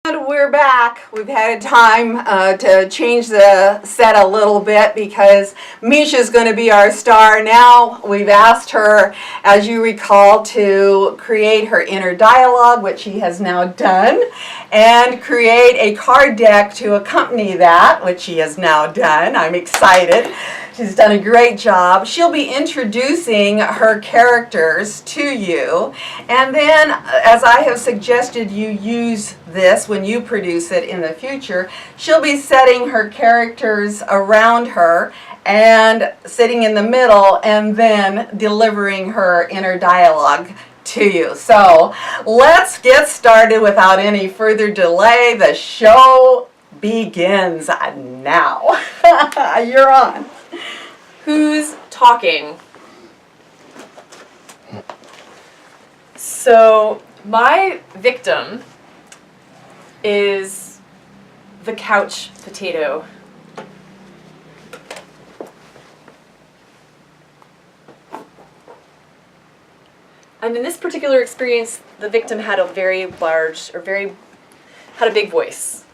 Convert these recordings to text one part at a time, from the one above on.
And we're back. We've had time to change the set a little bit because Mischa's going to be our star now. We've asked her, as you recall, to create her inner dialogue, which she has now done, and create a card deck to accompany that, which she has now done. I'm excited. She's done a great job. She'll be introducing her characters to you, and then, as I have suggested you use this when you produce it in the future, she'll be setting her characters around her and sitting in the middle and then delivering her inner dialogue to you. So let's get started without any further delay. The show begins now. You're on. Who's talking? So my victim is the couch potato. And in this particular experience, the victim had a very large, had a big voice.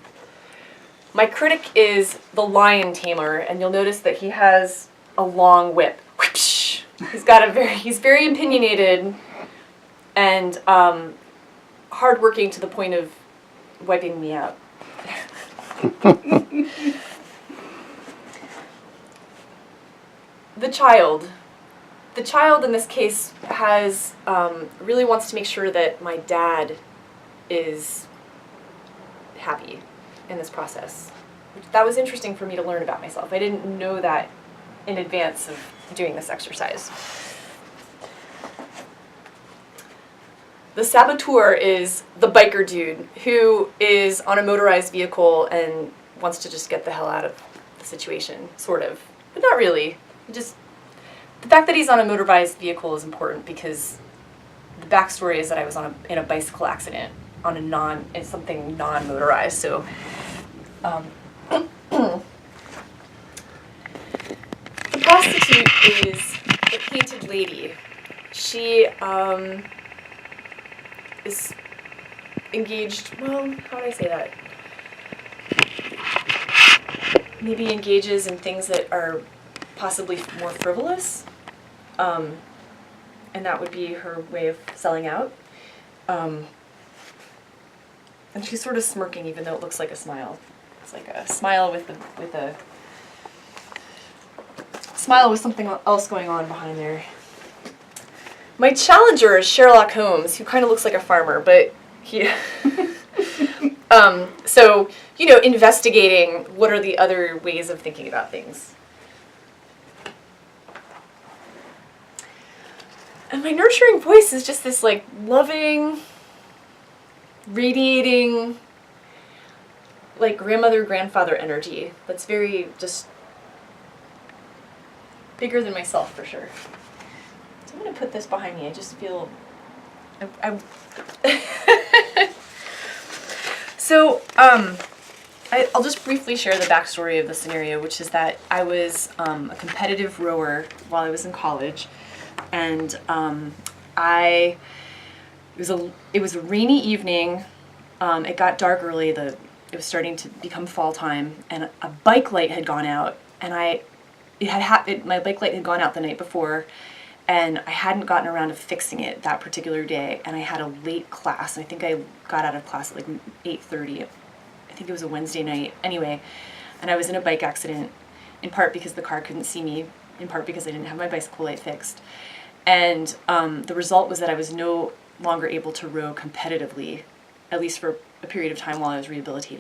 My critic is the lion tamer, and you'll notice that he has a long whip. He's very opinionated and hardworking to the point of wiping me out. The child in this case has really wants to make sure that my dad is happy in this process. That was interesting for me to learn about myself. I didn't know that in advance of doing this exercise. The saboteur is the biker dude who is on a motorized vehicle and wants to just get the hell out of the situation, sort of, but not really. The fact that he's on a motorized vehicle is important because the backstory is that I was in a bicycle accident on something non-motorized. So, the prostitute is the painted lady. She is engaged. Well, how do I say that? Maybe engages in things that are possibly more frivolous, and that would be her way of selling out. And she's sort of smirking, even though it looks like a smile. It's like a smile with a smile with something else going on behind there. My challenger is Sherlock Holmes, who kind of looks like a farmer, but he. So, investigating what are the other ways of thinking about things. And my nurturing voice is just this, loving, radiating, grandmother, grandfather energy that's very just bigger than myself, for sure. So I'm going to put this behind me. I just feel... So, I'll just briefly share the backstory of the scenario, which is that I was a competitive rower while I was in college, and it was a rainy evening. It got dark early. It was starting to become fall time, and a bike light had gone out, and my bike light had gone out the night before, and I hadn't gotten around to fixing it that particular day, and I had a late class. I think I got out of class at 8:30. I think it was a Wednesday night. Anyway, and I was in a bike accident, in part because the car couldn't see me, in part because I didn't have my bicycle light fixed. And the result was that I was no longer able to row competitively, at least for a period of time while I was rehabilitating.